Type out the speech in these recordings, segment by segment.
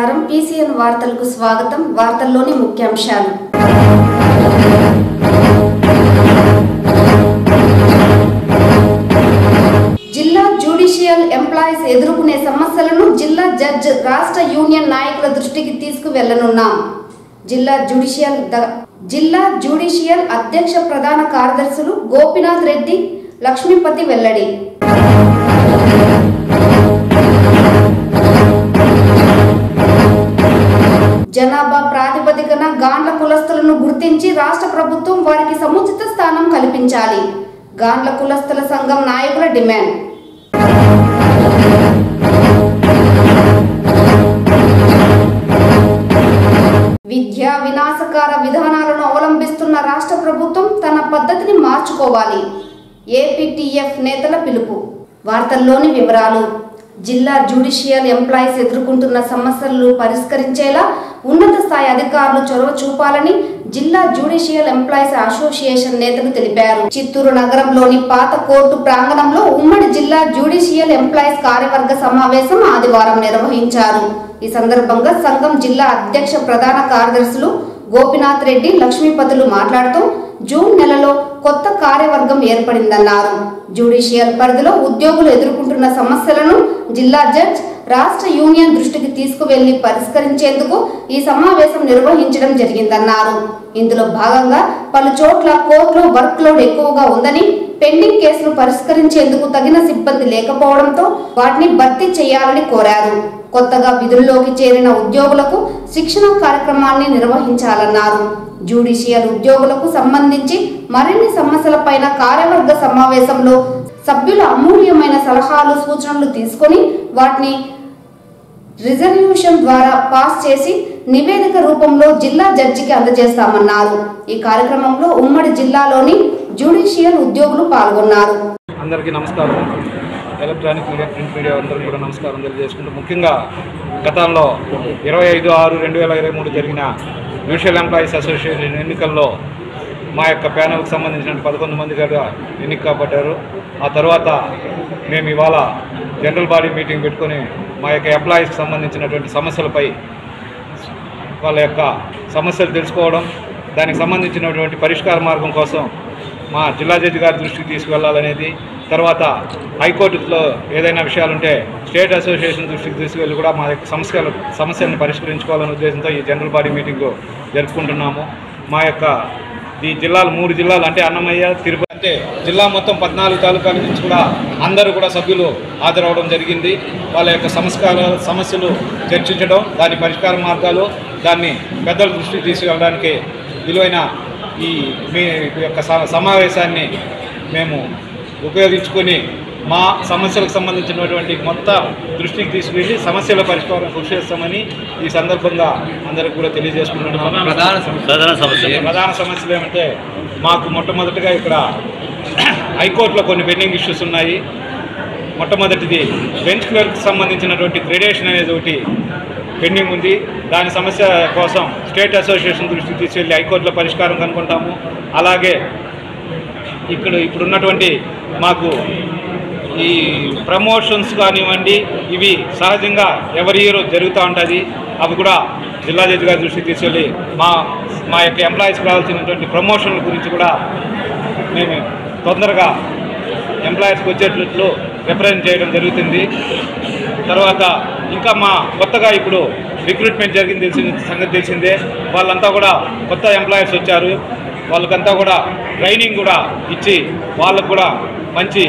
నమస్కారం PCN వార్తలకు స్వాగతం వార్తల్లోని ముఖ్యాంశాలు జిల్లా జ్యుడిషియల్ ఎంప్లాయీస్ ఎదుర్కొనే సమస్యలను జిల్లా జడ్జ్ రాష్ట్ర యూనియన్ నాయకుల దృష్టికి తీసుకువెళ్లనున్నాం జిల్లా జ్యుడిషియల్ అధ్యక్ష ప్రధాన కార్యదర్శులు గోపినాథ్ రెడ్డి లక్ష్మీపతి వెల్లడి జనాభా ప్రాతిపదికన గాండ్ల కులస్తులను గుర్తించి రాష్ట్ర ప్రభుత్వం వారికి సముచిత స్థానం కల్పించాలి గాండ్ల కులస్తుల సంఘం నాయకుల డిమాండ్ విద్యా వినాశకార విధానాలను అవలంబిస్తున్న రాష్ట్ర ప్రభుత్వం తన పద్ధతిని మార్చుకోవాలి APTF నేతల పిలుపు వార్తల్లోని వివరాలు జిల్లా జ్యుడిషియల్ ఎంప్లాయీస్ ఎదుర్కొంటున్న సమస్యలను పరిష్కరించేలా ఉన్నత స్థాయి అధికారులు చొరవ చూపాలని జిల్లా జ్యుడిషియల్ ఎంప్లాయీస్ అసోసియేషన్ నేతలు తెలిపారు. చిత్తూరు నగరంలోని పాత కోర్టు ప్రాంగణంలో ఉమ్మడి జిల్లా జ్యుడిషియల్ ఎంప్లాయీస్ కార్యవర్గ సమావేశం ఆదివారం నిర్వహించారు. ఈ సందర్భంగా సంఘం జిల్లా అధ్యక్ష ప్రధాన కార్యదర్శులు గోపినాథ్ రెడ్డి లక్ష్మీపతులు మాట్లాడుతూ జూన్ నెలలో కొత్త కార్యవర్గం ఏర్పడిందన్నారు. జ్యుడిషియల్ పరిధిలో ఉద్యోగులు ఎదుర్కొంటున్న సమస్యలను జిల్లా జడ్జ్ రాష్ట్ర యూనియన్ దృష్టికి తీసుకువెళ్లి పరిష్కరించేందుకు ఈ సమావేశం నిర్వహించడం జరిగిందన్నారు. ఇందులో భాగంగా పలు చోట్ల కోర్టులో వర్క్ లోడ్ ఎక్కువగా ఉందని, పెండింగ్ కేసులు పరిష్కరించేందుకు తగిన సిబ్బంది లేకపోవడంతో వాటిని భర్తీ చేయాలని కోరారు. కొత్తగా విధుల్లోకి చేరిన ఉద్యోగులకు శిక్షణ కార్యక్రమాన్ని నిర్వహించాలన్నారు. జ్యుడిషియల్ ఉద్యోగులకు సంబంధించి మరిన్ని సమస్యలపైన కార్యవర్గ సమావేశంలో సభ్యుల అమూల్యమైన సలహాలు సూచనలు తీసుకొని వాటిని రిజల్యూషన్ ద్వారా పాస్ చేసి నివేదిక రూపంలో జిల్లా జడ్జికి అందజేస్తామన్నారు. ఈ కార్యక్రమంలో ఉమ్మడి జిల్లాలోని జ్యుడిషియల్ ఉద్యోగులు పాల్గొన్నారు. అందరికీ నమస్కారం. ఎలక్ట్రానిక్ మీడియా, ప్రింట్ మీడియా అందరికీ కూడా నమస్కారం తెలియజేసుకుంటూ, ముఖ్యంగా గతంలో 25/6/2023 జరిగిన జ్యుడిషియల్ ఎంప్లాయీస్ అసోసియేషన్ ఎన్నికల్లో మా యొక్క ప్యానల్కి సంబంధించిన 11 మంది కూడా ఎన్నిక కాబట్టారు. ఆ తర్వాత మేము ఇవాళ జనరల్ బాడీ మీటింగ్ పెట్టుకొని మా యొక్క ఎంప్లాయీస్కి సంబంధించినటువంటి సమస్యలపై వాళ్ళ యొక్క సమస్యలు తెలుసుకోవడం, దానికి సంబంధించినటువంటి పరిష్కార మార్గం కోసం మా జిల్లా జడ్జి గారి దృష్టికి తీసుకువెళ్ళాలనేది, తర్వాత హైకోర్టులో ఏదైనా విషయాలుంటే స్టేట్ అసోసియేషన్ దృష్టికి తీసుకువెళ్ళి కూడా మా యొక్క సమస్యలను పరిష్కరించుకోవాలనే ఉద్దేశంతో ఈ జనరల్ బాడీ మీటింగ్ జరుపుకుంటున్నాము. మా యొక్క ఈ జిల్లాలు 3 జిల్లాలు అంటే అన్నమయ్య, తిరుపతి అంటే జిల్లా మొత్తం 14 తాలూకాల నుంచి కూడా అందరూ కూడా సభ్యులు హాజరవడం జరిగింది. వాళ్ళ యొక్క సమస్యలు చర్చించడం, దాని పరిష్కార మార్గాలు, దాన్ని పెద్దల దృష్టికి తీసుకెళ్ళడానికి విలువైన ఈ మీ యొక్క సమావేశాన్ని మేము ఉపయోగించుకొని మా సమస్యలకు సంబంధించినటువంటి మొత్తం దృష్టికి తీసుకువెళ్ళి సమస్యల పరిష్కారం కృషి చేస్తామని ఈ సందర్భంగా అందరికి కూడా తెలియజేసుకుంటున్నాము. ప్రధాన సమస్యలు ఏమంటే, మాకు మొట్టమొదటిగా ఇక్కడ హైకోర్టులో కొన్ని పెండింగ్ ఇష్యూస్ ఉన్నాయి. మొట్టమొదటిది బెంచ్ క్లర్క్ సంబంధించినటువంటి గ్రేడేషన్ అనేది ఒకటి పెండింగ్ ఉంది. దాని సమస్య కోసం స్టేట్ అసోసియేషన్ దృష్టికి తీసుకెళ్ళి హైకోర్టులో పరిష్కారం కనుక్కుంటాము. అలాగే ఇప్పుడున్నటువంటి మాకు ఈ ప్రమోషన్స్ కానివ్వండి, ఇవి సహజంగా ఎవరి ఇయర్ జరుగుతూ ఉంటుంది. అవి కూడా జిల్లా జడ్జి గారి దృష్టికి తీసుకెళ్ళి మా యొక్క ఎంప్లాయీస్కి రావాల్సినటువంటి ప్రమోషన్ల గురించి కూడా మేము తొందరగా ఎంప్లాయీస్కి వచ్చేటట్లు రిప్రజెంట్ చేయడం జరుగుతుంది. తర్వాత ఇంకా మా కొత్తగా ఇప్పుడు రిక్రూట్మెంట్ జరిగింది సంగతి తెలిసిందే. వాళ్ళంతా కూడా కొత్త ఎంప్లాయీస్ వచ్చారు. వాళ్ళకంతా కూడా ట్రైనింగ్ కూడా ఇచ్చి వాళ్ళకు కూడా మంచి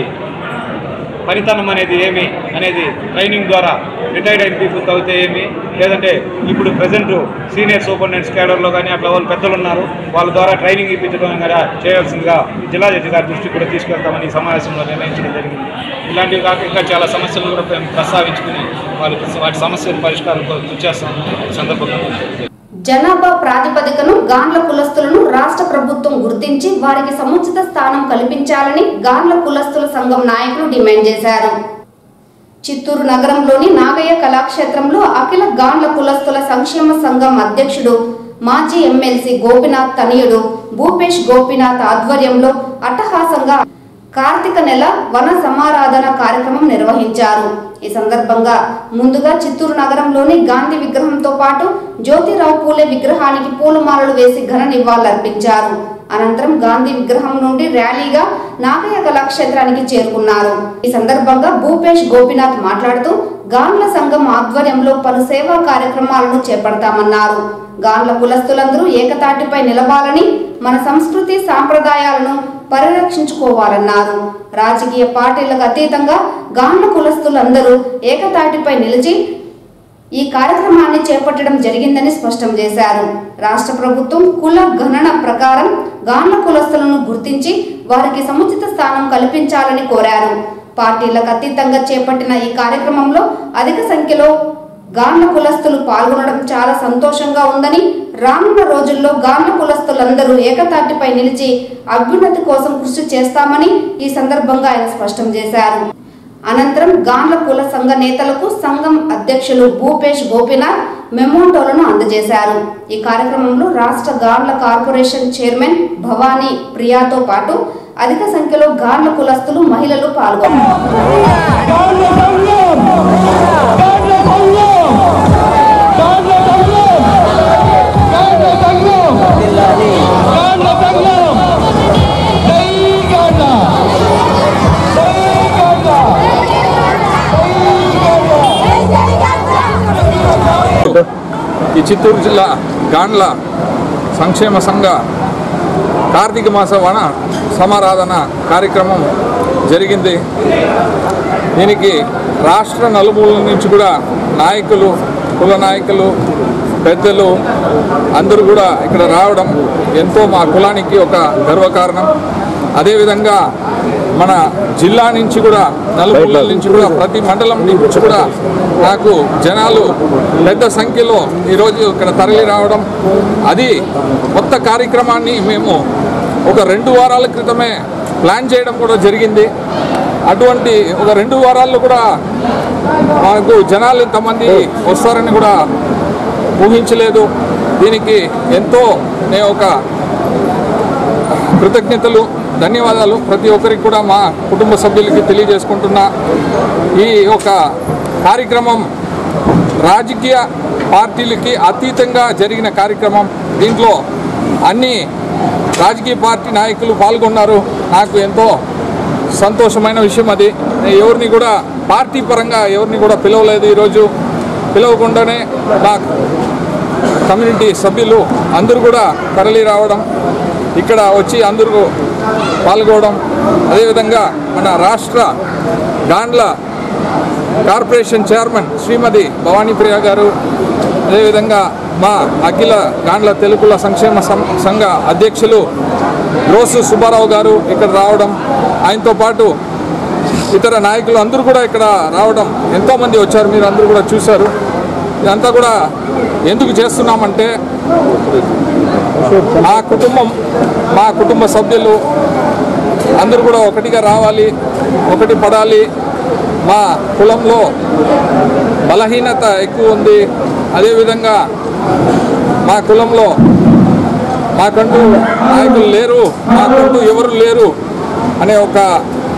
పనితనం అనేది ఏమి అనేది ట్రైనింగ్ ద్వారా రిటైర్డ్ అయిన పీపుల్కి అవుతే ఏమి, లేదంటే ఇప్పుడు ప్రజెంట్ సీనియర్ సూపరింటెండెంట్స్ క్యాడర్లో కానీ అట్లా వాళ్ళు పెద్దలు ఉన్నారు, వాళ్ళ ద్వారా ట్రైనింగ్ ఇప్పించడం కూడా చేయాల్సిందిగా జిల్లా జడ్జి గారి దృష్టికి కూడా తీసుకెళ్తామని ఈ సమావేశంలో నిర్ణయించడం జరిగింది. ఇలాంటివి కాక ఇంకా చాలా సమస్యలు కూడా ప్రస్తావించుకుని వాటి సమస్యల పరిష్కారం కృషి చేస్తామని సందర్భంగా జనాభా ప్రాతిపదికను గాండ్ల కులస్తులను రాష్ట్ర ప్రభుత్వం గుర్తించి వారికి సముచిత స్థానం కల్పించాలని గాండ్ల కులస్తుల సంఘం నాయకులు డిమాండ్ చేశారు. చిత్తూరు నగరంలోని నాగయ్య కళాక్షేత్రంలో అఖిల గాండ్ల కులస్తుల సంక్షేమ సంఘం అధ్యక్షుడు మాజీ ఎమ్మెల్సీ గోపినాథ్ తనయుడు భూపేష్ గోపినాథ్ ఆధ్వర్యంలో అట్టహాసంగా కార్తీక నెల వన సమారాధన కార్యక్రమం నిర్వహించారు. ఈ సందర్భంగా ముందుగా చిత్తూరు నగరంలోని గాంధీ విగ్రహంతో పాటు జ్యోతిరావు పూలే విగ్రహానికి పూలమాలలు వేసి ఘన నివాళులర్పించారు. అనంతరం గాంధీ విగ్రహం నుండి ర్యాలీగా నాగయ్య కళాక్షేత్రానికి చేరుకున్నారు. ఈ సందర్భంగా భూపేష్ గోపినాథ్ మాట్లాడుతూ గాండ్ల సంఘం ఆధ్వర్యంలో పలు సేవా కార్యక్రమాలను చేపడతామన్నారు. గాండ్ల కులస్తులందరూ ఏకతాటిపై నిలవాలని, మన సంస్కృతి సాంప్రదాయాలను పరిరక్షించుకోవాలన్నారు. రాజకీయ పార్టీలకు అతీతంగా గాండ్ల కులస్తులందరూ ఏకతాటిపై నిలిచి ఈ కార్యక్రమాన్ని చేపట్టడం జరిగిందని స్పష్టం చేశారు. రాష్ట్ర ప్రభుత్వం కుల గణన ప్రకారం గాండ్ల కులస్తులను గుర్తించి వారికి సముచిత స్థానం కల్పించాలని కోరారు. పార్టీలకు అతీతంగా చేపట్టిన ఈ కార్యక్రమంలో అధిక సంఖ్యలో గాండ్ల కులస్తులు పాల్గొనడం చాలా సంతోషంగా ఉందని, రానున్న రోజుల్లో గాండ్ల కులస్తులందరూ ఏకతాటిపై నిలిచి అభ్యున్నతి కోసం కృషి చేస్తామని ఈ సందర్భంగా ఆయన స్పష్టం చేశారు. అనంతరం గాండ్ల కుల సంఘ నేతలకు సంఘం అధ్యక్షులు భూపేష్ గోపినాథ్ మెమోంటోలను అందజేశారు. ఈ కార్యక్రమంలో రాష్ట్ర గాండ్ల కార్పొరేషన్ చైర్మన్ భవానీ ప్రియాతో పాటు అధిక సంఖ్యలో గాండ్ల కులస్తులు, మహిళలు పాల్గొన్నారు. ఈ చిత్తూరు జిల్లా గాండ్ల సంక్షేమ సంఘ కార్తీక మాస వన సమారాధన కార్యక్రమం జరిగింది. దీనికి రాష్ట్ర నలుమూలల నుంచి కూడా నాయకులు, కుల నాయకులు, పెద్దలు అందరూ కూడా ఇక్కడ రావడం ఎంతో మా కులానికి ఒక గర్వకారణం. అదేవిధంగా మన జిల్లా నుంచి కూడా నలుమూలల నుంచి కూడా ప్రతి మండలం నుంచి కూడా నాకు జనాలు పెద్ద సంఖ్యలో ఈరోజు ఇక్కడ తరలి రావడం, అది కొత్త కార్యక్రమాన్ని మేము ఒక 2 వారాల క్రితమే ప్లాన్ చేయడం కూడా జరిగింది. అటువంటి ఒక 2 వారాల్లో కూడా మాకు జనాలు ఇంతమంది వస్తారని కూడా ఊహించలేదు. దీనికి ఎంతో నేను ఒక కృతజ్ఞతలు, ధన్యవాదాలు ప్రతి ఒక్కరికి కూడా మా కుటుంబ సభ్యులకి తెలియజేసుకుంటున్నా. ఈ ఒక కార్యక్రమం రాజకీయ పార్టీలకి అతీతంగా జరిగిన కార్యక్రమం. దీంట్లో అన్ని రాజకీయ పార్టీ నాయకులు పాల్గొన్నారు. నాకు ఎంతో సంతోషమైన విషయం అది. ఎవరిని కూడా పార్టీ పరంగా ఎవరిని కూడా పిలవలేదు. ఈరోజు పిలవకుండానే మా కమ్యూనిటీ సభ్యులు అందరూ కూడా తరలి రావడం, ఇక్కడ వచ్చి అందరూ పాల్గొనడం, అదేవిధంగా మన రాష్ట్ర గాండ్ల కార్పొరేషన్ చైర్మన్ శ్రీమతి భవానీ ప్రియ గారు, అదేవిధంగా మా అఖిల గాండ్ల తెలుగుల సంక్షేమ సంఘ అధ్యక్షులు రోసు సుబ్బారావు గారు ఇక్కడ రావడం, ఆయనతో పాటు ఇతర నాయకులు అందరూ కూడా ఇక్కడ రావడం, ఎంతోమంది వచ్చారు, మీరు అందరూ కూడా చూశారు. ఇదంతా కూడా ఎందుకు చేస్తున్నామంటే మా కుటుంబ సభ్యులు అందరూ కూడా ఒకటిగా రావాలి, ఒకటి పడాలి. మా కులంలో బలహీనత ఎక్కువ ఉంది. అదేవిధంగా మా కులంలో మాకంటూ నాయకులు లేరు, మాకంటూ ఎవరు లేరు అనే ఒక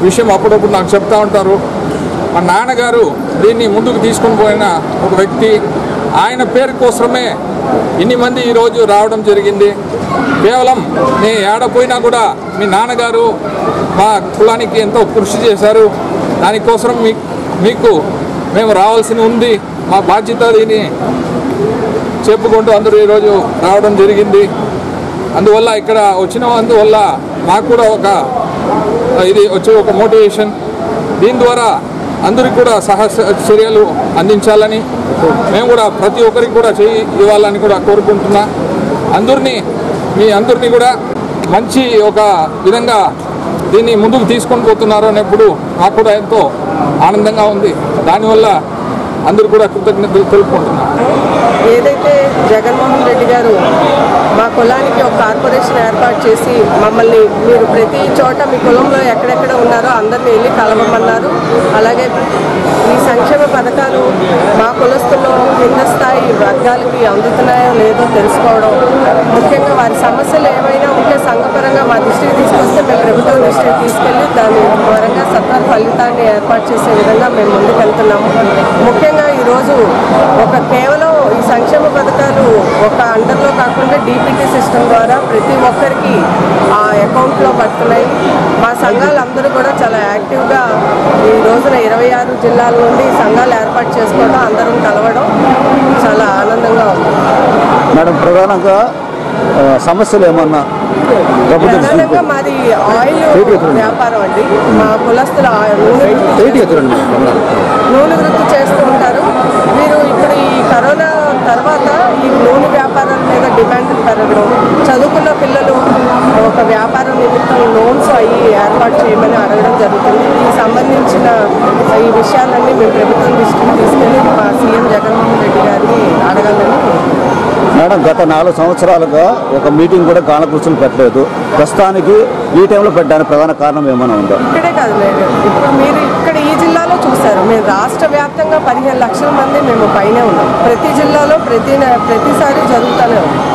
విషయం అప్పుడప్పుడు నాకు చెప్తూ ఉంటారు. మా నాన్నగారు దీన్ని ముందుకు తీసుకొని పోయిన ఒక వ్యక్తి. ఆయన పేరు కోసమే ఇన్ని మంది ఈరోజు రావడం జరిగింది. కేవలం నేను ఏడపోయినా కూడా మీ నాన్నగారు మా కులానికి ఎంతో కృషి చేశారు. దానికోసం మీకు మేము రావాల్సి ఉంది. మా బాధ్యత దీన్ని చెప్పుకుంటూ అందరూ ఈరోజు రావడం జరిగింది. అందువల్ల ఇక్కడ వచ్చినందువల్ల మాకు కూడా ఇది వచ్చే ఒక మోటివేషన్. దీని ద్వారా అందరికి కూడా చర్యలు అందించాలని, మేము కూడా ప్రతి ఒక్కరికి కూడా చేయి ఇవ్వాలని కూడా కోరుకుంటున్నా. మీ అందరినీ కూడా మంచి ఒక విధంగా దీన్ని ముందుకు తీసుకొని పోతున్నారు అనేప్పుడు నాకు కూడా ఎంతో ఆనందంగా ఉంది. దానివల్ల అందరూ కూడా కృతజ్ఞతలు తెలుపుకుంటున్నారు. ఏదైతే జగన్మోహన్ రెడ్డి గారు మా కులానికి ఒక కార్పొరేషన్ ఏర్పాటు చేసి మమ్మల్ని మీరు ప్రతి చోట మీ కులంలో ఎక్కడెక్కడ ఉన్నారో అందరినీ వెళ్ళి కలవమన్నారు. అలాగే ఈ సంక్షేమ పథకాలు మా కులస్తుల్లో కింద స్థాయి వర్గాలకి అందుతున్నాయో లేదో తెలుసుకోవడం, ముఖ్యంగా వారి సమస్యలు ఏమైనా ఉంటే సంఘపరంగా మా దృష్టికి తీసుకొస్తే మేము ప్రభుత్వం దృష్టికి తీసుకెళ్ళి దాని పరంగా సత్వర ఫలితాన్ని ఏర్పాటు చేసే విధంగా మేము ముందుకెళ్తున్నాము. ముఖ్యంగా ఈరోజు కేవలం ఈ సంక్షేమ పథకాలు ఒక అండర్లో కాకుండా DPT సిస్టమ్ ద్వారా ప్రతి ఒక్కరికి ఆ అకౌంట్లో పడుతున్నాయి. మా సంఘాలు అందరూ కూడా చాలా యాక్టివ్గా ఈ రోజున 26 జిల్లాల నుండి సంఘాలు ఏర్పాటు చేసుకోవడం, అందరం కలవడం చాలా ఆనందంగా ఉంది. మేడం, ప్రధానంగా సమస్యలు ఏమన్నా? ప్రధానంగా మాది ఆయిల్ వ్యాపారం అండి. మా కులస్తుల నూనె వృత్తి చేస్తూ ఉంటారు. వీరు ఇప్పుడు ఈ కరోనా తర్వాత ఈ నూనె వ్యాపారాల మీద డిమాండ్ పెరగడం, చదువుకున్న పిల్లలు ఒక వ్యాపారం నిమిత్తం లోన్స్ అయ్యి ఏర్పాటు చేయమని అడగడం జరుగుతుంది. దీనికి సంబంధించిన ఈ విషయాలన్నీ మేము ప్రభుత్వం దృష్టికి తీసుకెళ్ళి మా సీఎం జగన్మోహన్ రెడ్డి గారిని అడగాలని. మేడం, గత 4 సంవత్సరాలుగా ఒక మీటింగ్ కూడా కాలకృతులు పెట్టలేదు. ప్రస్తుతానికి ఈ టైంలో పెట్టడానికి ప్రధాన కారణం ఏమైనా ఉందా? ఇక్కడే కాదు మేడం, ఇప్పుడు మీరు ఇక్కడ ఈ జిల్లాలో చూస్తారు, మేము రాష్ట్ర వ్యాప్తంగా 15 లక్షల మంది మేము పైనే ఉన్నాం. ప్రతి జిల్లాలో ప్రతిసారి జరుగుతూనే ఉంది.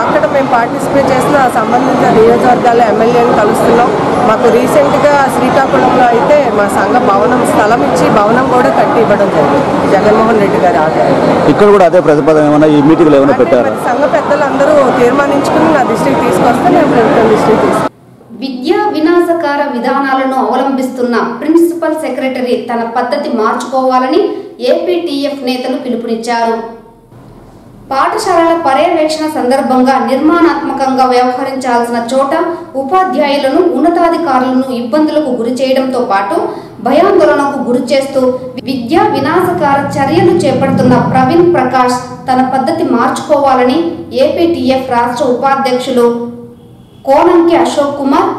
అక్కడ మేము పార్టిసిపేట్ చేసిన సంబంధిత నియోజకవర్గాల ఎమ్మెల్యేని కలుస్తున్నాం. మాకు రీసెంట్గా శ్రీకాకుళంలో అయితే మా సంఘ భవనం స్థలం ఇచ్చి భవనం కూడా కట్టి ఇవ్వడం జరిగింది జగన్మోహన్ రెడ్డి గారి ఆధ్వర్యంలో. ఇక్కడ కూడా అదే ప్రతిపాదన ఏమైనా ఈ మీటింగ్లో ఏమైనా పెట్టారు? సంఘ పెద్దలందరూ తీర్మానించుకుని నా దృష్టికి తీసుకొస్తే నేను ప్రభుత్వం దృష్టికి తీసుకొస్తాను. విద్యా వినాశకార విధానాలను అవలంబిస్తున్న ప్రిన్సిపల్ సెక్రటరీ తన పద్ధతి మార్చుకోవాలని APTF నేతలు పిలుపునిచ్చారు. పాఠశాలల పర్యవేక్షణ సందర్భంగా నిర్మాణాత్మకంగా వ్యవహరించాల్సిన చోట ఉపాధ్యాయులను ఉన్నతాధికారులను ఇబ్బందులకు గురి చేయడంతో పాటు భయాందోళనకు గురి చేస్తూ విద్యా వినాశకార చర్యలు చేపడుతున్న ప్రవీణ్ ప్రకాష్ తన పద్ధతి మార్చుకోవాలని APTF రాష్ట్ర ఉపాధ్యక్షులు కోనంకి అశోక్ కుమార్,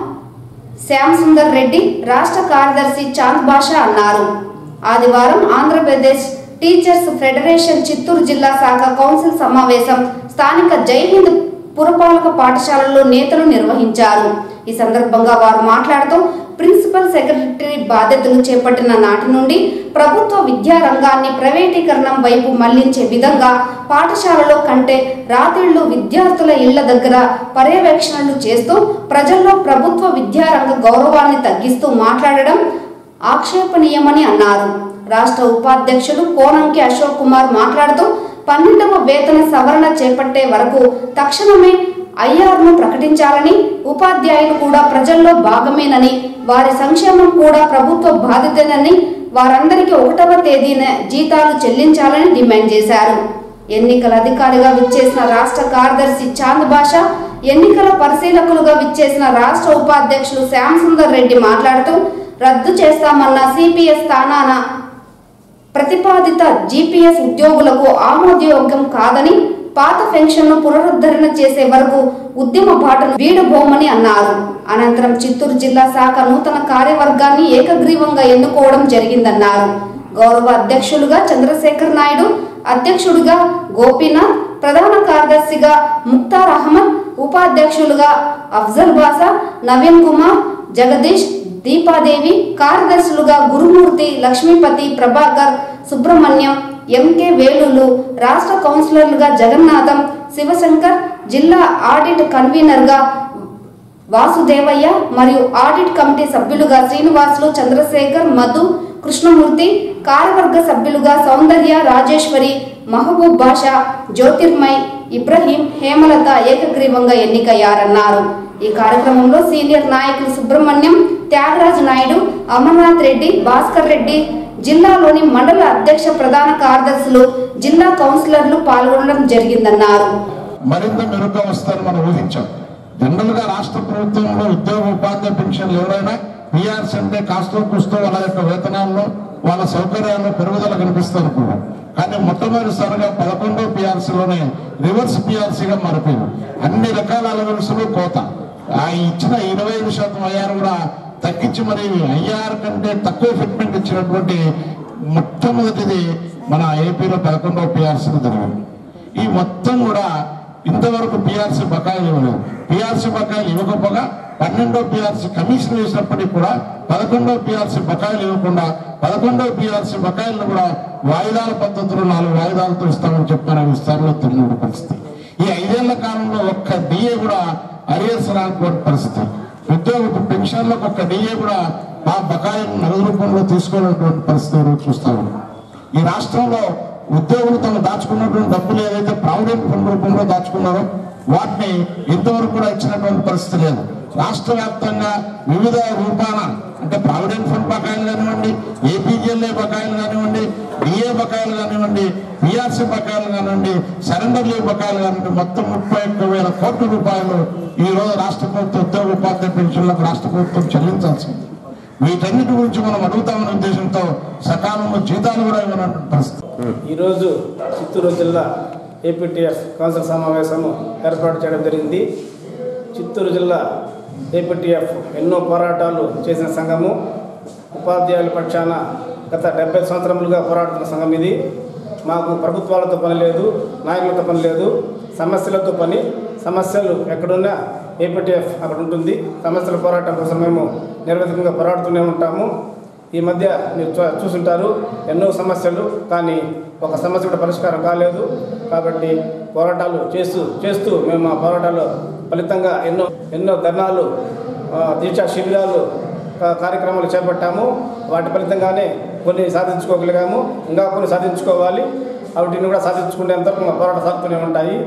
శ్యామ్ సుందర్ రెడ్డి, రాష్ట్ర కార్యదర్శి చాంద్ బాషా అన్నారు. ఆదివారం ఆంధ్రప్రదేశ్ టీచర్స్ ఫెడరేషన్ చిత్తూరు జిల్లా శాఖ కౌన్సిల్ సమావేశం స్థానిక జైహింద్ పురపాలక పాఠశాలలో నేతలు నిర్వహించారు. ఈ సందర్భంగా వారు మాట్లాడుతూ ప్రిన్సిపల్ సెక్రటరీ బాధ్యతలు చేపట్టిన నాటి నుండి ప్రభుత్వ విద్యా రంగాన్ని ప్రైవేటీకరణం వైపు మళ్లించే విధంగా పాఠశాలలో కంటే రాత్రిళ్లు విద్యార్థుల ఇళ్ల దగ్గర పర్యవేక్షణలు చేస్తూ ప్రజల్లో ప్రభుత్వ విద్యారంగ గౌరవాన్ని తగ్గిస్తూ మాట్లాడడం ఆక్షేపణీయమని అన్నారు. రాష్ట్ర ఉపాధ్యక్షులు కోనంకి అశోక్ కుమార్ మాట్లాడుతూ 12వ వేతన సవరణ చేపట్టే వరకు తక్షణమే IRను ప్రకటించాలని, ఉపాధ్యాయులు కూడా ప్రజల్లో భాగమేనని, వారి సంక్షేమం కూడా ప్రభుత్వ బాధ్యతేనని, వారందరికీ 1వ తేదీన జీతాలు చెల్లించాలని డిమాండ్ చేశారు. ఎన్నికల అధికారిగా విచ్చేసిన రాష్ట్ర కార్యదర్శి చాంద్ బాషా, ఎన్నికల పరిశీలకులుగా విచ్చేసిన రాష్ట్ర ఉపాధ్యక్షులు శ్యామ్ సుందర్ రెడ్డి మాట్లాడుతూ రద్దు చేస్తామన్న CPS స్థానాన ప్రతిపాదిత GPS ఉద్యోగులకు ఆమోదయోగ్యం కాదని, పాత పెన్షన్ను పునరుద్ధరణ చేసే వరకు ఉద్యమ బాటను వీడబోమని అన్నారు. అనంతరం చిత్తూరు జిల్లా శాఖ నూతన కార్యవర్గాన్ని ఏకగ్రీవంగా ఎన్నుకోవడం జరిగిందన్నారు. గౌరవ అధ్యక్షులుగా చంద్రశేఖర్ నాయుడు, అధ్యక్షుడిగా గోపీనాథ్, ప్రధాన కార్యదర్శిగా ముక్తార్ అహ్మద్, ఉపాధ్యక్షులుగా అఫ్జల్ బాసా, నవీన్ కుమార్, జగదీష్, దీపాదేవి, కార్యదర్శులుగా గురుమూర్తి, లక్ష్మీపతి, ప్రభాకర్, సుబ్రహ్మణ్యం, MK వేలులు, రాష్ట్ర కౌన్సిలర్లుగా జగన్నాథం, శివశంకర్, జిల్లా ఆడిట్ కన్వీనర్గా వాసుదేవయ్య మరియు ఆడిట్ కమిటీ సభ్యులుగా శ్రీనివాసులు, చంద్రశేఖర్, మధు, కృష్ణమూర్తి, కార్యవర్గ సభ్యులుగా సౌందర్య, రాజేశ్వరి, మహబూబ్ బాషా, జ్యోతిర్మయ్, ఇబ్రహీం, హేమలత ఏకగ్రీవంగా ఎన్నికయ్యారన్నారు. ఈ కార్యక్రమంలో సీనియర్ నాయకులు సుబ్రహ్మణ్యం, త్యాగరాజు నాయుడు, అమర్నాథ్ రెడ్డి, భాస్కర్ రెడ్డి, జిల్లాలోని మండల అధ్యక్ష ప్రధాన కార్యదర్శులు, జిల్లా కౌన్సిలర్లు పాల్గొనడం జరిగిందన్నారు. మరింత మెరుగ్గా వస్తారని మనం ఊహించాం. జనరల్ గా రాష్ట్ర ప్రభుత్వంలో ఉద్యోగ ఉపాధ్యాయ పెన్షన్లు ఎవరైనా PRC అంటే కాస్తో కూస్తో వాళ్ళ యొక్క వేతనాల్లో వాళ్ళ సౌకర్యాల్లో పెరుగుదల కనిపిస్తుంది అనుకున్నాం. కానీ మొట్టమొదటిసారిగా 11వ PRCలోనే రివర్స్ PRCగా మారిపోయింది. అన్ని రకాల అలవెన్సులు కోత, ఆ ఇచ్చిన 25% IR కూడా తగ్గించి మరి IR కంటే తక్కువ ఫిట్మెంట్ ఇచ్చినటువంటి మొట్టమొదటిది మన ఏపీలో 11వ PRCలో జరిగింది. ఈ మొత్తం కూడా ఇంతవరకు PRC బకాయిలు ఇవ్వలేదు. PRC బకాయిలు ఇవ్వకపోగా 12వ PRC కమిషన్ వేసినప్పటికీ కూడా 11వ PRC బకాయిలు ఇవ్వకుండా 11వ PRC బకాయిలను కూడా వాయిదాల పద్ధతిలో 4 వాయిదాలతో ఇస్తామని చెప్పిన విస్తారంలో తెలియని పరిస్థితి. ఈ 5 ఏళ్ల కాలంలో ఒక్క DA కూడా అరియర్స్ రానటువంటి పరిస్థితి. ఉద్యోగ పెన్షన్లకు ఒక్క DA కూడా ఆ బకాయిలను నగదు రూపంలో తీసుకోవాలన్నటువంటి పరిస్థితి చూస్తా ఉన్నాం. ఈ రాష్ట్రంలో ఉద్యోగులు తమ దాచుకున్నటువంటి డబ్బులు ఏదైతే ప్రావిడెంట్ ఫండ్ రూపంలో దాచుకున్నారో వాటిని ఇంతవరకు కూడా ఇచ్చినటువంటి పరిస్థితి లేదు. రాష్ట్ర వ్యాప్తంగా వివిధ రూపాన అంటే ప్రావిడెంట్ ఫండ్ బకాయిలు కానివ్వండి, APGLA బకాయిలు కానివ్వండి, DA బకాయిలు కానివ్వండి, PRC బకాయిలు కానివ్వండి, సరెండర్ లీవ్ బకాయిలు కానివ్వండి, మొత్తం 31,000 కోట్ల రూపాయలు ఈ రోజు రాష్ట్ర ప్రభుత్వ ఉద్యోగ ఉపాధ్యాయ పెన్షన్లకు రాష్ట్ర ప్రభుత్వం చెల్లించాల్సింది. వీటన్నిటి గురించి మనం అడుగుతామనే ఉద్దేశంతో సకాలంలో జీతాలు కూడా ఇవ్వనటువంటి పరిస్థితి. ఈరోజు చిత్తూరు జిల్లా APTF కౌన్సిల్ సమావేశము ఏర్పాటు చేయడం జరిగింది. చిత్తూరు జిల్లా APTF ఎన్నో పోరాటాలు చేసిన సంఘము. ఉపాధ్యాయుల పక్షాన గత 70 సంవత్సరములుగా పోరాడుతున్న సంఘం ఇది. మాకు ప్రభుత్వాలతో పని లేదు, నాయకులతో పని లేదు, సమస్యలతో పని. సమస్యలు ఎక్కడున్నా APTF అక్కడ ఉంటుంది. సమస్యల పోరాటం కోసం మేము నిరవధికంగా పోరాడుతూనే ఉంటాము. ఈ మధ్య మీరు చూసుంటారు ఎన్నో సమస్యలు, కానీ ఒక సమస్య కూడా పరిష్కారం కాలేదు. కాబట్టి పోరాటాలు చేస్తూ మేము ఆ పోరాటాలు ఫలితంగా ఎన్నో ధర్నాలు, దీక్షా శిబిరాలు, కార్యక్రమాలు చేపట్టాము. వాటి ఫలితంగానే కొన్ని సాధించుకోగలిగాము. ఇంకా కొన్ని సాధించుకోవాలి. వాటిని కూడా సాధించుకునేంతవరకు మా పోరాటం సాగుతూనే ఉంటాయి.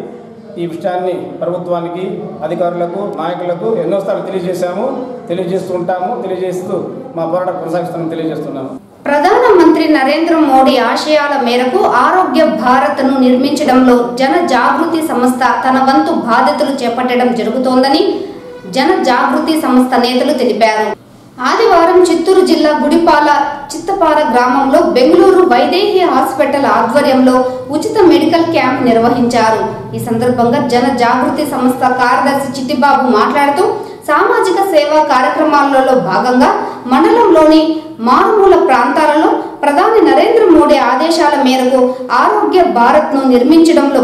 ఈ విషయాన్ని ప్రభుత్వానికి, అధికారులకు, నాయకులకు ఎన్నోసార్లు తెలియజేస్తూ ఉంటాము. తెలియజేస్తూ మా పోరాటం కొనసాగిస్తామని తెలియజేస్తున్నాము. ప్రధానమంత్రి నరేంద్ర మోడీ ఆశయాల మేరకు ఆరోగ్య భారత్ను నిర్మించడంలో జన జాగృతి సంస్థ తన వంతు బాధ్యతలు చేపట్టడం జరుగుతోందని జన జాగృతి సంస్థ నేతలు తెలిపారు. ఆదివారం చిత్తూరు జిల్లా గుడిపాల చిత్తపార గ్రామంలో బెంగళూరు వైదేహి హాస్పిటల్ ఆధ్వర్యంలో ఉచిత మెడికల్ క్యాంప్ నిర్వహించారు. ఈ సందర్భంగా జన జాగృతి సంస్థ కార్యదర్శి చిట్టిబాబు మాట్లాడుతూ సామాజిక సేవా కార్యక్రమాలలో భాగంగా మండలంలోని మారుమూల ప్రాంతాలలో ప్రధాని నరేంద్ర మోడీ ఆదేశాల మేరకు ఆరోగ్య భారత్ను నిర్మించడంలో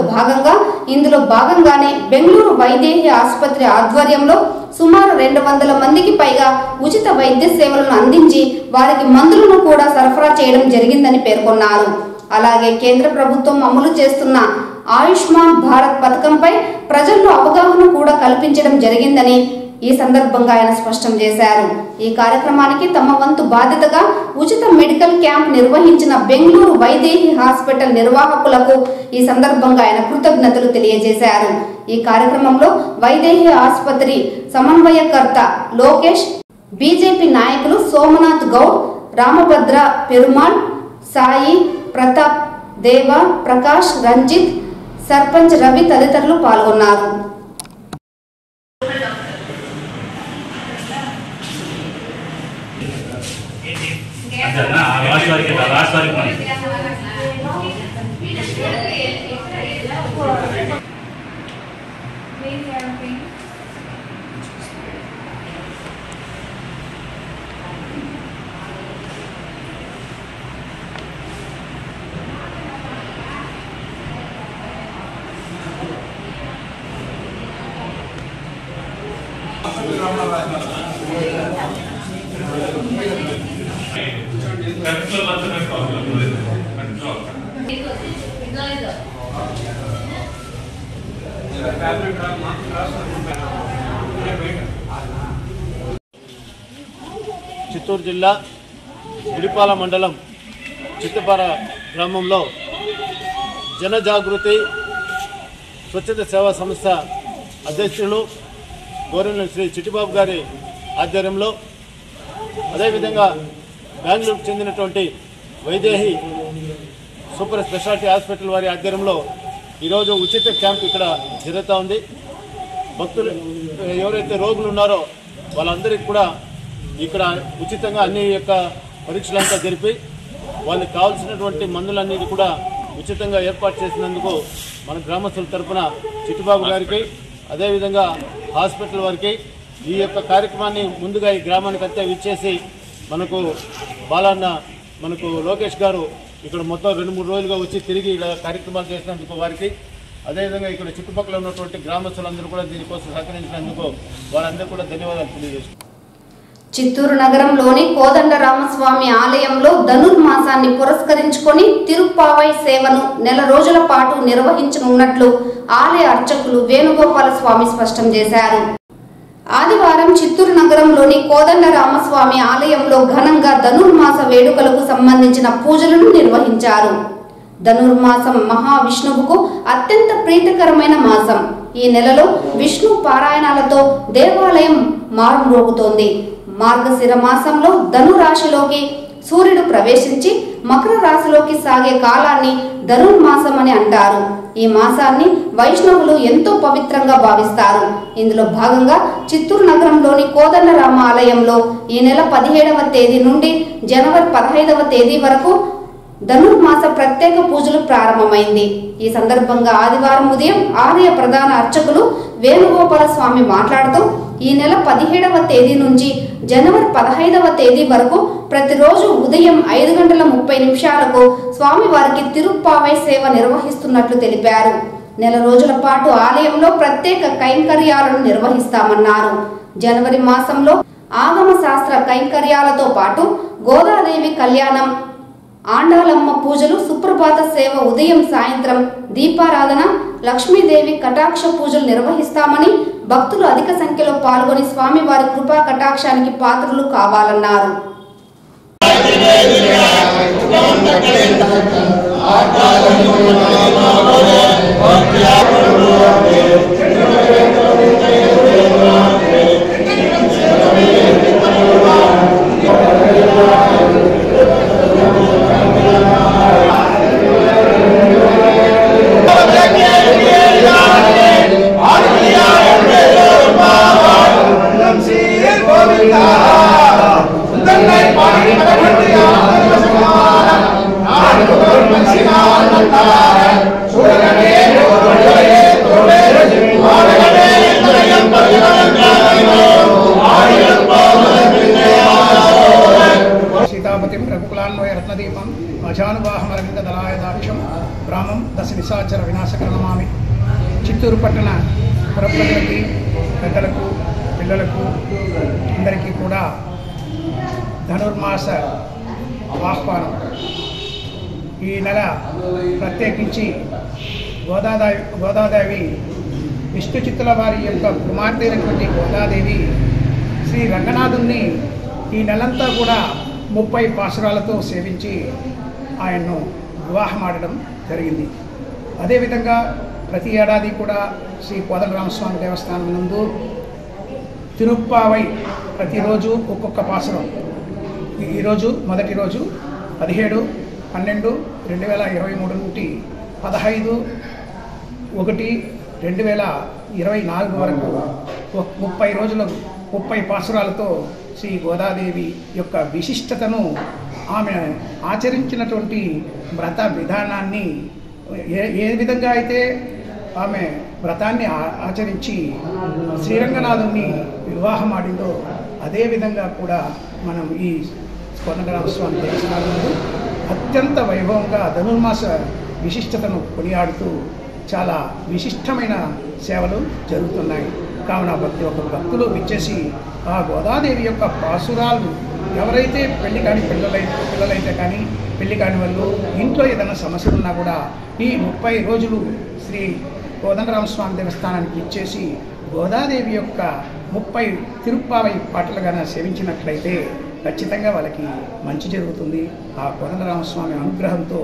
భాగంగానే బెంగళూరు వైదేహి ఆసుపత్రి ఆధ్వర్యంలో సుమారు 200 మందికి పైగా ఉచిత వైద్య సేవలను అందించి వారికి మందులను కూడా సరఫరా చేయడం జరిగిందని పేర్కొన్నారు. అలాగే కేంద్ర ప్రభుత్వం అమలు చేస్తున్న ఆయుష్మాన్ భారత్ పథకంపై ప్రజల్లో అవగాహన కూడా కల్పించడం జరిగిందని ఈ సందర్భంగా ఆయన స్పష్టం చేశారు. ఈ కార్యక్రమానికి తమ వంతు బాధ్యతగా ఉచిత మెడికల్ క్యాంప్ నిర్వహించిన బెంగళూరు వైదేహి హాస్పిటల్ నిర్వాహకులకు ఈ సందర్భంగా ఆయన కృతజ్ఞతలు తెలియజేశారు. ఈ కార్యక్రమంలో వైదేహి ఆసుపత్రి సమన్వయకర్త లోకేష్, బీజేపీ నాయకులు సోమనాథ్ గౌడ్, రామభద్ర పెరుమాళ్, సాయి, ప్రతాప్, దేవ, ప్రకాష్, రంజిత్, సర్పంచ్ రవి తదితరులు పాల్గొన్నారు. చిత్తూరు జిల్లా గుడిపాల మండలం చిత్తపార గ్రామంలో జనజాగృతి స్వచ్ఛత సేవా సంస్థ అధ్యక్షులు గౌరవనీయులు శ్రీ చిట్టిబాబు గారి ఆధ్వర్యంలో, అదేవిధంగా బెంగళూరుకు చెందినటువంటి వైదేహి సూపర్ స్పెషాలిటీ హాస్పిటల్ వారి ఆధ్వర్యంలో ఈరోజు ఉచిత క్యాంప్ ఇక్కడ జరుగుతూ ఉంది. భక్తులు ఎవరైతే రోగులు ఉన్నారో వాళ్ళందరికీ కూడా ఇక్కడ ఉచితంగా అన్ని యొక్క పరీక్షలంతా జరిపి వాళ్ళకి కావాల్సినటువంటి మందులన్నిటి కూడా ఉచితంగా ఏర్పాటు చేసినందుకు మన గ్రామస్తుల తరఫున చిట్టిబాబు గారికి, అదేవిధంగా హాస్పిటల్ వారికి ఈ యొక్క కార్యక్రమాన్ని ముందుగా ఈ గ్రామానికి అంతా విచ్చేసి మనకు బాలన్న, మనకు లోకేష్ గారు ఇక్కడ మొత్తం 2-3 రోజులుగా వచ్చి తిరిగి ఇలా కార్యక్రమాలు చేసినందుకు వారికి, అదేవిధంగా ఇక్కడ చుట్టుపక్కల ఉన్నటువంటి గ్రామస్తులందరూ కూడా దీనికోసం సహకరించినందుకు వారందరూ కూడా ధన్యవాదాలు తెలియజేస్తున్నారు. చిత్తూరు నగరంలోని కోదండరామస్వామి ఆలయంలో ధనుర్మాసాన్ని పురస్కరించుకొని తిరుప్పావై సేవను నెల రోజుల పాటు నిర్వహించనున్నట్లు ఆలయ అర్చకులు వేణుగోపాల స్వామి స్పష్టం చేశారు. ఆదివారం చిత్తూరు నగరంలోని కోదండరామస్వామి ఆలయంలో ఘనంగా ధనుర్మాస వేడుకలకు సంబంధించిన పూజలను నిర్వహించారు. ధనుర్మాసం మహావిష్ణువుకు అత్యంత ప్రీతికరమైన మాసం. ఈ నెలలో విష్ణు పారాయణాలతో దేవాలయం మారుమ్రోగుతోంది. మార్గశిర మాసంలో ధనురాశిలోకి సూర్యుడు ప్రవేశించి మకర రాశిలోకి సాగే కాలాన్ని ధనుర్మాసం అని అంటారు. ఈ మాసాన్ని వైష్ణవులు ఎంతో పవిత్రంగా భావిస్తారు. ఇందులో భాగంగా చిత్తూరు నగరంలోని కోదండరామ ఆలయంలో ఈ నెల 17వ తేదీ నుండి జనవరి 15వ తేదీ వరకు ధనుర్మాస ప్రత్యేక పూజలు ప్రారంభమైంది. ఈ సందర్భంగా ఆదివారం ఉదయం ఆలయ ప్రధాన అర్చకులు వేణుగోపాల స్వామి మాట్లాడుతూ ఈ నెల 17వ తేదీ నుంచి జనవరి 15వ తేదీ వరకు ప్రతిరోజు ఉదయం 5:30 స్వామివారికి తిరుప్పావై సేవ నిర్వహిస్తున్నట్లు తెలిపారు. నెల రోజుల పాటు ఆలయంలో ప్రత్యేక కైంకర్యాలను నిర్వహిస్తామన్నారు. జనవరి మాసంలో ఆగమ శాస్త్ర కైంకర్యాలతో పాటు గోదాదేవి కళ్యాణం, ఆండాలమ్మ పూజలు, సుప్రభాత సేవ, ఉదయం సాయంత్రం దీపారాధన, లక్ష్మీదేవి కటాక్ష పూజలు నిర్వహిస్తామని భక్తులు అధిక సంఖ్యలో పాల్గొని స్వామివారి కృపా కటాక్షానికి పాత్రులు కావాలన్నారు. సీతాపతిం రఘుకులాన్వయ రత్నదీపం అజానువాహమరవిందదలాయదాక్షం రామం దశనిశాచర వినాశకరణమామి. చిత్తూరు పట్టణ పురప్రజలకి, పెద్దలకు, పిల్లలకు అందరికీ కూడా ధనుర్మాస ఆహ్వానం. ఈ నెల ప్రత్యేకించి గోదాదేవి విష్ణు చిత్తుల వారి యొక్క కుమార్తె అయినటువంటి గోదాదేవి శ్రీ రంగనాథుని ఈ నెలంతా కూడా 30 పాసురాలతో సేవించి ఆయన్ను వివాహమాడడం జరిగింది. అదేవిధంగా ప్రతి ఏడాది కూడా శ్రీ కోదండరామస్వామి దేవస్థానం నందు తిరుప్పావై ప్రతిరోజు ఒక్కొక్క పాసురం. ఈరోజు మొదటి రోజు 17/12/2023 నుండి 15/1/2024 వరకు 30 రోజులు 30 పాసురాలతో శ్రీ గోదాదేవి యొక్క విశిష్టతను, ఆమె ఆచరించినటువంటి వ్రత విధానాన్ని, ఏ విధంగా అయితే ఆమె వ్రతాన్ని ఆచరించి శ్రీరంగనాథుని వివాహం ఆడిందో అదేవిధంగా కూడా మనం ఈ కోదండరామస్వామి దేవస్థానంలో అత్యంత వైభవంగా ధనుర్మాస విశిష్టతను కొనియాడుతూ చాలా విశిష్టమైన సేవలు జరుగుతున్నాయి. కావున భక్తులు విచ్చేసి ఆ గోదాదేవి యొక్క పాసురాలు ఎవరైతే పెళ్లి కాని పిల్లలైతే కానీ, పెళ్లి కాని వాళ్ళు ఇంట్లో ఏదైనా సమస్యలు ఉన్నా కూడా ఈ 30 రోజులు శ్రీ కోదండరామస్వామి దేవస్థానానికి ఇచ్చేసి గోదాదేవి యొక్క 30 తిరుప్పావై పాటలుగానే సేవించినట్లయితే ఖచ్చితంగా వాళ్ళకి మంచి జరుగుతుంది. ఆ కోదండరామస్వామి అనుగ్రహంతో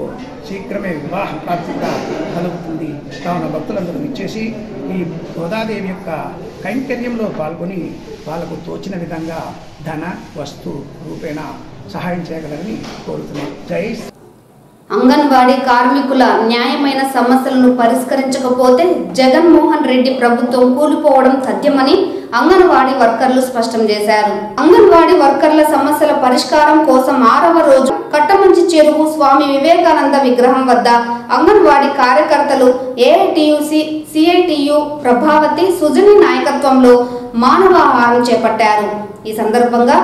శీఘ్రమే వివాహ ప్రాప్తిగా కలుగుతుంది. కావున భక్తులందరూ ఇచ్చేసి ఈ గోదాదేవి యొక్క కైంకర్యంలో పాల్గొని వాళ్ళకు తోచిన విధంగా ధన, వస్తు రూపేణ సహాయం చేయగలరని కోరుతున్నాం. జై. అంగన్వాడీ కార్మికుల న్యాయమైన సమస్యలను పరిష్కరించకపోతే జగన్మోహన్ రెడ్డి ప్రభుత్వం కూలిపోవడం తథ్యమని అంగన్వాడీ వర్కర్లు స్పష్టం చేశారు. అంగన్వాడీ వర్కర్ల సమస్యల పరిష్కారం కోసం 6వ రోజు కట్టమంచి చెరువు స్వామి వివేకానంద విగ్రహం వద్ద అంగన్వాడీ కార్యకర్తలు ఏఐటియుసి, సిఐటియు, ప్రభావతి, సుజని నాయకత్వంలో మానవాహారం చేపట్టారు. ఈ సందర్భంగా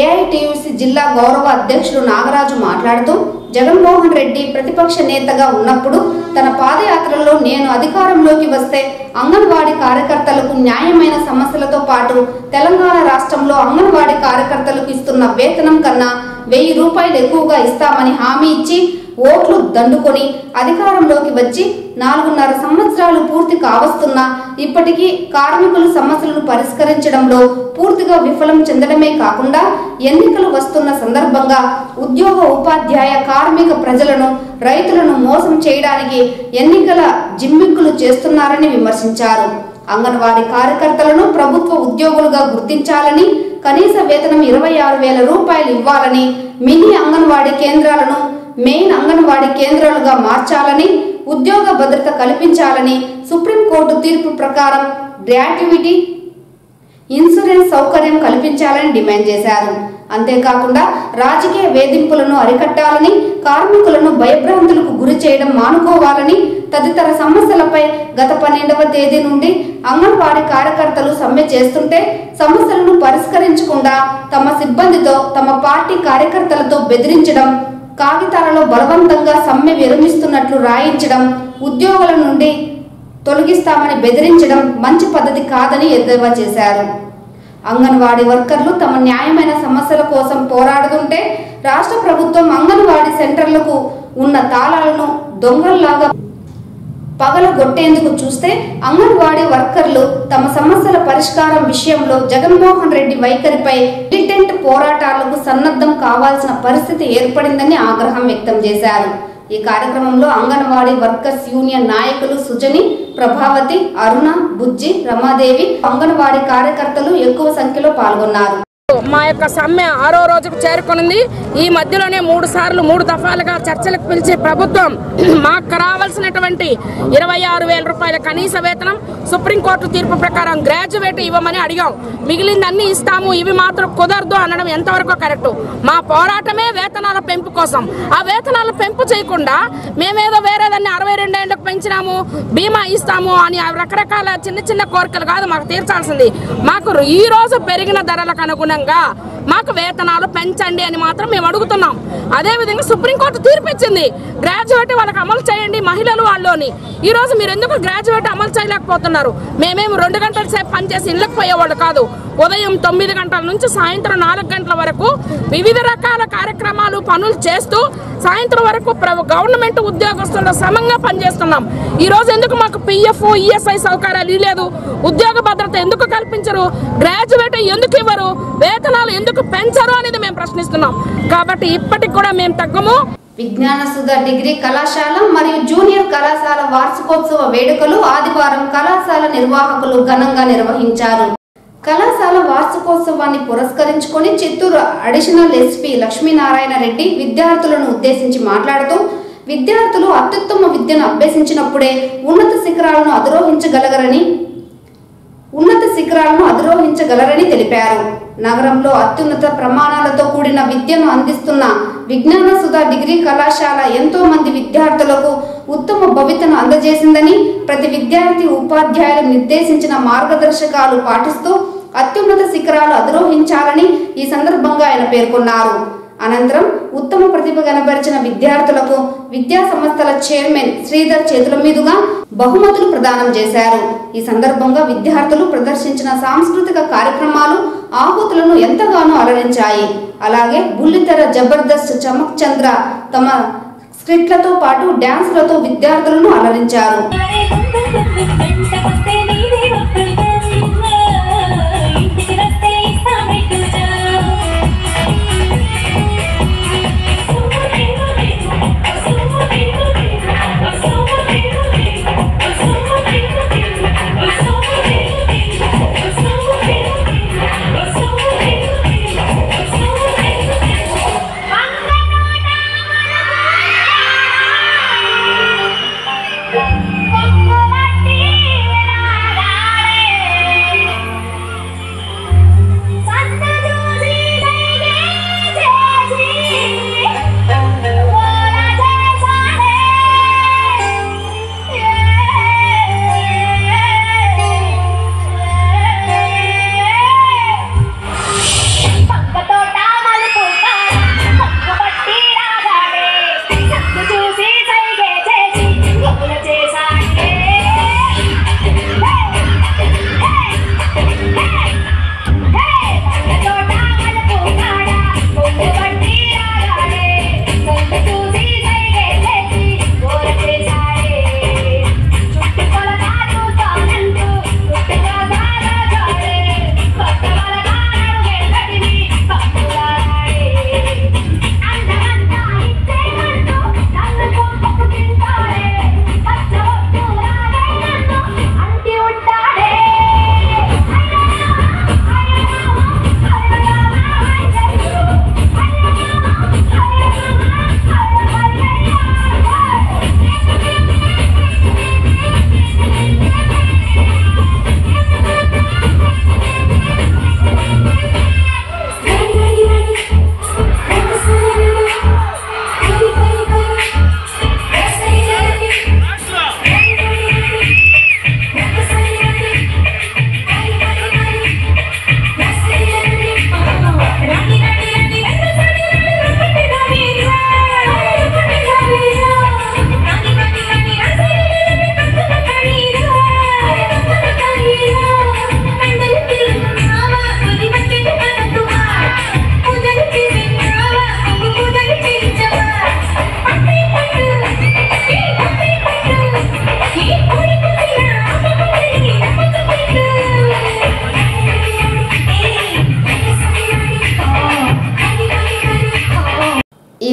ఏఐటియుసి జిల్లా గౌరవ అధ్యక్షులు నాగరాజు మాట్లాడుతూ జగన్మోహన్ రెడ్డి ప్రతిపక్ష నేతగా ఉన్నప్పుడు తన పాదయాత్రలో నేను అధికారంలోకి వస్తే అంగన్వాడీ కార్యకర్తలకు న్యాయమైన సమస్యలతో పాటు తెలంగాణ రాష్ట్రంలో అంగన్వాడీ కార్యకర్తలకు ఇస్తున్న వేతనం కన్నా 1000 రూపాయలు ఎక్కువగా ఇస్తామని హామీ ఇచ్చి ఓట్లు దండుకొని అధికారంలోకి వచ్చి 4.5 సంవత్సరాలు పూర్తి కావస్తున్నా ఇప్పటికీ కార్మికుల సమస్యలను పరిష్కరించడంలో పూర్తిగా విఫలం చెందడమే కాకుండా ఎన్నికలు వస్తున్న సందర్భంగా ఉద్యోగ ఉపాధ్యాయ కార్మిక ప్రజలను రైతులను మోసం చేయడానికి ఎన్నికల జిమ్మిక్కులు చేస్తున్నారని విమర్శించారు. అంగన్వాడీ కార్యకర్తలను ప్రభుత్వ ఉద్యోగులుగా గుర్తించాలని, కనీస వేతనం 26,000 రూపాయలు ఇవ్వాలని, మినీ అంగన్వాడీ కేంద్రాలను మెయిన్ అంగన్వాడీ కేంద్రాలుగా మార్చాలని, ఉద్యోగ భద్రత కల్పించాలని, సుప్రీంకోర్టు తీర్పు ప్రకారం గ్రాట్యుటీ ఇన్సూరెన్స్ సౌకర్యం కల్పించాలని డిమాండ్ చేశారు. అంతేకాకుండా రాజకీయ వేధింపులను అరికట్టాలని, కార్మికులను భయభ్రాంతులకు గురి చేయడం మానుకోవాలని, తదితర సమస్యలపై గత 12వ తేదీ నుండి అంగన్వాడీ కార్యకర్తలు సమ్మె చేస్తుంటే సమస్యలను పరిష్కరించకుండా తమ సిబ్బందితో, తమ పార్టీ కార్యకర్తలతో బెదిరించడం, కాగితాలలో బలవంతంగా సమ్మె విరమిస్తున్నట్లు రాయించడం, ఉద్యోగుల నుండి తొలగిస్తామని బెదిరించడం మంచి పద్ధతి కాదని ఎద్దేవా చేశారు. అంగన్వాడీ వర్కర్లు తమ న్యాయమైన సమస్యల కోసం పోరాడుతుంటే రాష్ట్ర ప్రభుత్వం అంగన్వాడీ సెంటర్లకు ఉన్న తాళాలను దొంగల్లాగా పగలగొట్టేందుకు చూస్తే అంగన్వాడీ వర్కర్లు తమ సమస్యల పరిష్కారం విషయంలో జగన్మోహన్ రెడ్డి వైఖరిపై మిలిటెంట్ పోరాటాలకు సన్నద్ధం కావాల్సిన పరిస్థితి ఏర్పడిందని ఆగ్రహం వ్యక్తం చేశారు. ఈ కార్యక్రమంలో అంగన్వాడీ వర్కర్స్ యూనియన్ నాయకులు సుజని, ప్రభావతి, అరుణ, బుజ్జి, రమాదేవి, అంగన్వాడీ కార్యకర్తలు ఎక్కువ సంఖ్యలో పాల్గొన్నారు. మా యొక్క సమ్మె 6వ రోజుకు చేరుకునింది. ఈ మధ్యలోనే 3 దఫాలుగా చర్చలకు పిలిచి ప్రభుత్వం మాకు రావాల్సినటువంటి 26,000 రూపాయల కనీస వేతనం, సుప్రీంకోర్టు తీర్పు ప్రకారం గ్రాడ్యుయేట్ ఇవ్వమని అడిగాం. మిగిలిందన్నీ ఇస్తాము, ఇవి మాత్రం కుదరదు అనడం ఎంతవరకు కరెక్ట్? మా పోరాటమే వేతనాల పెంపు కోసం. ఆ వేతనాల పెంపు చేయకుండా మేమేదో వేరేదాన్ని 62 ఏళ్లకు పెంచినాము, బీమా ఇస్తాము అని రకరకాల చిన్న కోరికలు కాదు మాకు తీర్చాల్సింది. మాకు ఈ రోజు పెరిగిన ధరలకు అనుగుణంగా మాకు వేతనాలు పెంచండి అని మాత్రం మేము అడుగుతున్నాం. అదేవిధంగా సుప్రీంకోర్టు తీర్పు ఇచ్చింది, గ్రాడ్యుయేట్ వాళ్ళకి అమలు చేయండి మహిళలు వాళ్ళని. ఈ రోజు మీరు ఎందుకు గ్రాడ్యుయేట్ అమలు చేయలేకపోతున్నారు? మేమేమి 2 గంటల సేపు పనిచేసి ఇళ్ళకి పోయేవాళ్ళు కాదు. ఉదయం 9 గంటల నుంచి సాయంత్రం 4 గంటల వరకు వివిధ రకాల కార్యక్రమాలు పనులు చేస్తూ సాయంత్రం వరకు గవర్నమెంట్ ఉద్యోగస్తుల్లో సమంగా పనిచేస్తున్నాం. ఈ రోజు ఎందుకు మాకు పిఎఫ్, ఈఎస్ఐ సౌకర్యాలు లేదు? ఉద్యోగ భద్రత ఎందుకు కల్పించరు? గ్రాడ్యుయేట్ ఎందుకు ఇవ్వరు? వేతనాలు ఎందుకు పెంచరు అనేది మేము ప్రశ్నిస్తున్నాం. కాబట్టి ఇప్పటికి కూడా మేము తగ్గము. విజ్ఞాన సుధ డిగ్రీ కళాశాల మరియు జూనియర్ కళాశాల వార్షికోత్సవ వేడుకలు ఆదివారం కళాశాల నిర్వాహకులు ఘనంగా నిర్వహించారు. కళాశాల వార్షికోత్సవాన్ని పురస్కరించుకొని చిత్తూరు అడిషనల్ ఎస్పీ లక్ష్మీనారాయణ రెడ్డి విద్యార్థులను ఉద్దేశించి మాట్లాడుతూ, విద్యార్థులు అత్యుత్తమ విద్యను అభ్యసించినప్పుడే ఉన్నత శిఖరాలను అధిరోహించగలరని తెలిపారు. నగరంలో అత్యున్నత ప్రమాణాలతో కూడిన విద్యను అందిస్తున్న విజ్ఞాన సుధ డిగ్రీ కళాశాల ఎంతో మంది విద్యార్థులకు ఉత్తమ భవితను అందజేసిందని, ప్రతి విద్యార్థి ఉపాధ్యాయులు నిర్దేశించిన మార్గదర్శకాలు పాటిస్తూ అత్యున్నత శిఖరాలు అధిరోహించాలని ఈ సందర్భంగా ఆయన పేర్కొన్నారు. అనంతరం ఉత్తమ ప్రతిభ కనబరిచిన విద్యార్థులకు విద్యా సంస్థల చైర్మన్ శ్రీధర్ చేతుల మీదుగా బహుమతులు ప్రదానం చేశారు. ఈ సందర్భంగా విద్యార్థులు ప్రదర్శించిన సాంస్కృతిక కార్యక్రమాలు ఆహుతులను ఎంతగానో అలరించాయి. అలాగే బుల్లితెర జబర్దస్త్ చమక్ చంద్ర తమ స్క్రిప్ట్లతో పాటు డాన్సులతో విద్యార్థులను అలరించారు.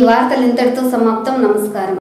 వార్తలు ఇంతటితో సమాప్తం. నమస్కారం.